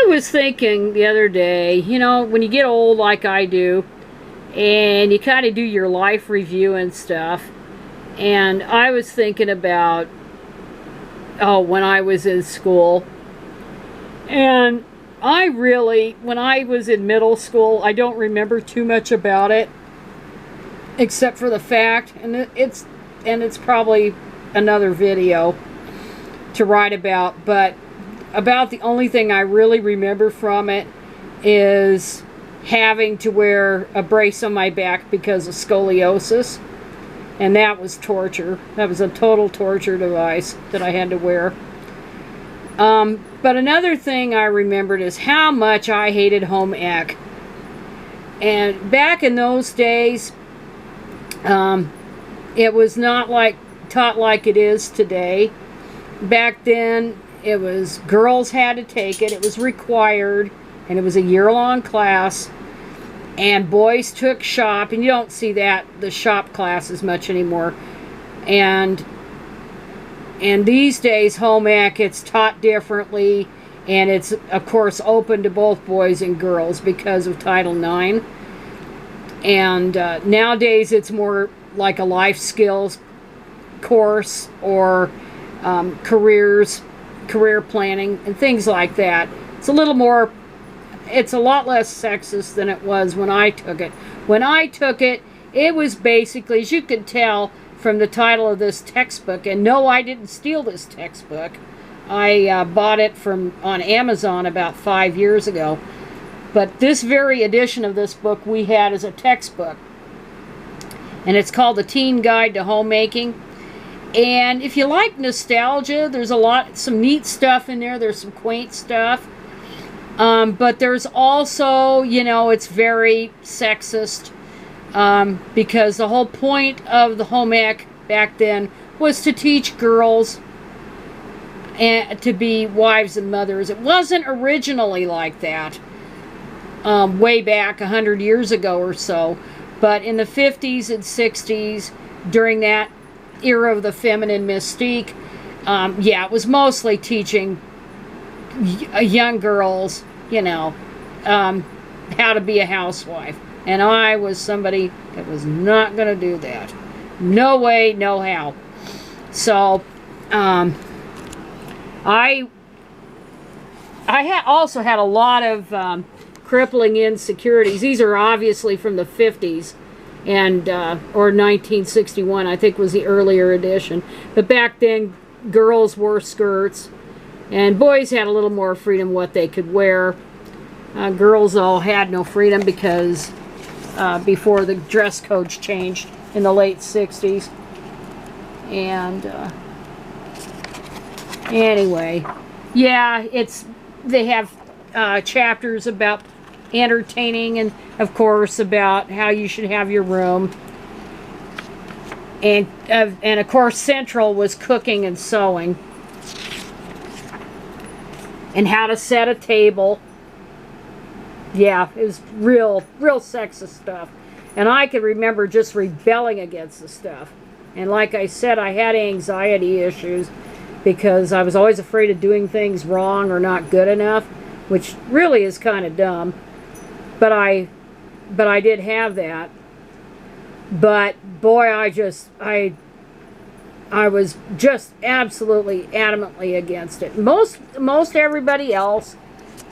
was thinking the other day, you know, when you get old like I do, and you kind of do your life review and stuff, and I was thinking about, oh, when I was in school, and I really, when I was in middle school, I don't remember too much about it, except for the fact, and it's probably another video to write about, but about the only thing I really remember from it is having to wear a brace on my back because of scoliosis, and that was torture. That was a total torture device that I had to wear. But another thing I remembered is how much I hated home ec. And back in those days, it was not like taught like it is today. Back then, it was girls had to take it. It was required, and it was a year-long class. And boys took shop, and you don't see the shop classes much anymore. And these days, home ec, it's taught differently, and it's of course open to both boys and girls because of Title IX. And nowadays, it's more like a life skills course or career planning and things like that. It's a lot less sexist than it was when I took it. When I took it, it was basically, as you could tell from the title of this textbook, and no, I didn't steal this textbook. I bought it on Amazon about 5 years ago. But this very edition of this book we had as a textbook. And it's called The Teen Guide to Homemaking. And if you like nostalgia, there's some neat stuff in there. There's some quaint stuff. But there's also, you know, it's very sexist. Because the whole point of the home ec back then was to teach girls to be wives and mothers. It wasn't originally like that. Way back 100 years ago or so. But in the 50s and 60s, during that era of the feminine mystique, yeah, it was mostly teaching young girls, you know, how to be a housewife. And I was somebody that was not going to do that. No way, no how. So, I also had a lot of crippling insecurities. These are obviously from the 50s and or 1961, I think was the earlier edition. But back then, girls wore skirts, and boys had a little more freedom what they could wear. Girls all had no freedom because before the dress code changed in the late 60s. And anyway, yeah, they have chapters about entertaining, and of course about how you should have your room, and of course central was cooking and sewing, and how to set a table. Yeah, it was real sexist stuff, and I could remember just rebelling against the stuff. And like I said, I had anxiety issues because I was always afraid of doing things wrong or not good enough, which really is kind of dumb. But I did have that. But boy, I was just absolutely adamantly against it. Most everybody else,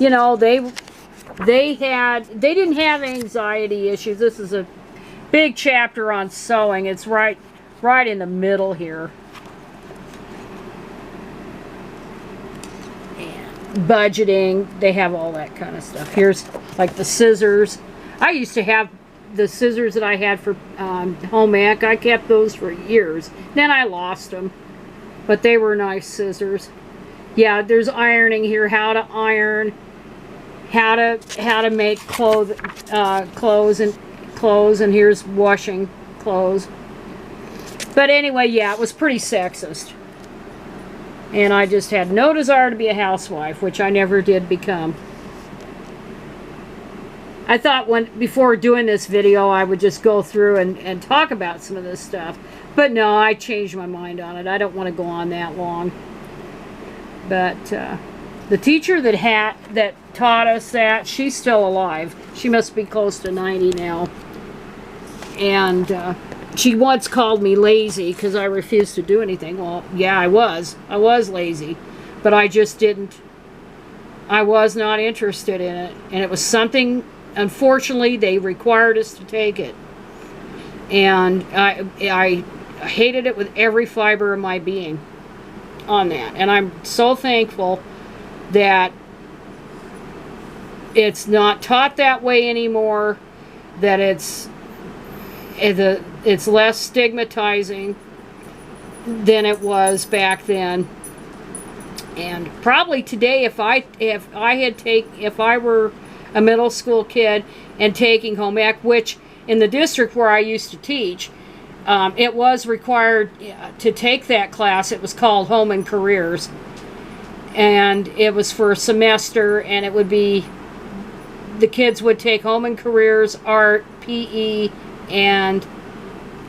you know, they didn't have anxiety issues. This is a big chapter on sewing. It's right in the middle here. Budgeting, they have all that kind of stuff. Here's like the scissors. I used to have the scissors that I had for home ec. I kept those for years. Then I lost them, but they were nice scissors. Yeah, there's ironing here. How to iron, how to make clothes, and here's washing clothes. But anyway, yeah, it was pretty sexist. And I just had no desire to be a housewife, which I never did become. I thought before doing this video, I would just go through and talk about some of this stuff. But no, I changed my mind on it. I don't want to go on that long. But The teacher that taught us that, she's still alive. She must be close to 90 now. And she once called me lazy because I refused to do anything. Well, yeah, I was. I was lazy. But I just didn't. I was not interested in it. And it was something, unfortunately, they required us to take it. And I hated it with every fiber of my being on that. And I'm so thankful that it's not taught that way anymore, that it's less stigmatizing than it was back then. And probably today, if I were a middle school kid and taking home ec, which in the district where I used to teach, it was required to take that class. It was called Home and Careers, and it was for a semester, and it would be, the kids would take Home and Careers, art, PE, and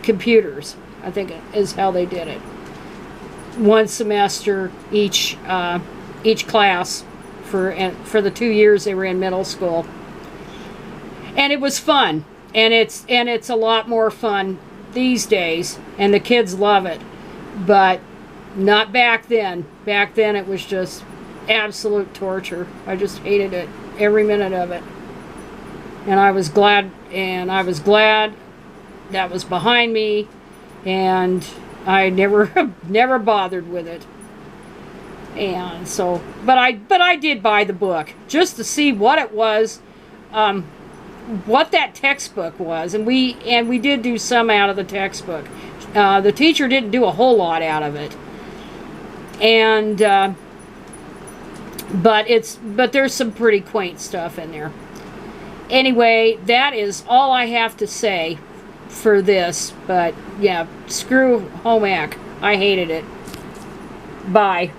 computers, I think is how they did it. One semester each class for the 2 years they were in middle school. And it was fun. And it's a lot more fun these days, and the kids love it. But not back then. Back then it was just absolute torture. I just hated it, every minute of it. And I was glad that was behind me, and I never bothered with it. And so, but I did buy the book just to see what it was, what that textbook was, and we did do some out of the textbook. The teacher didn't do a whole lot out of it, and but there's some pretty quaint stuff in there. Anyway, that is all I have to say for this. But yeah, screw home ec. I hated it. Bye.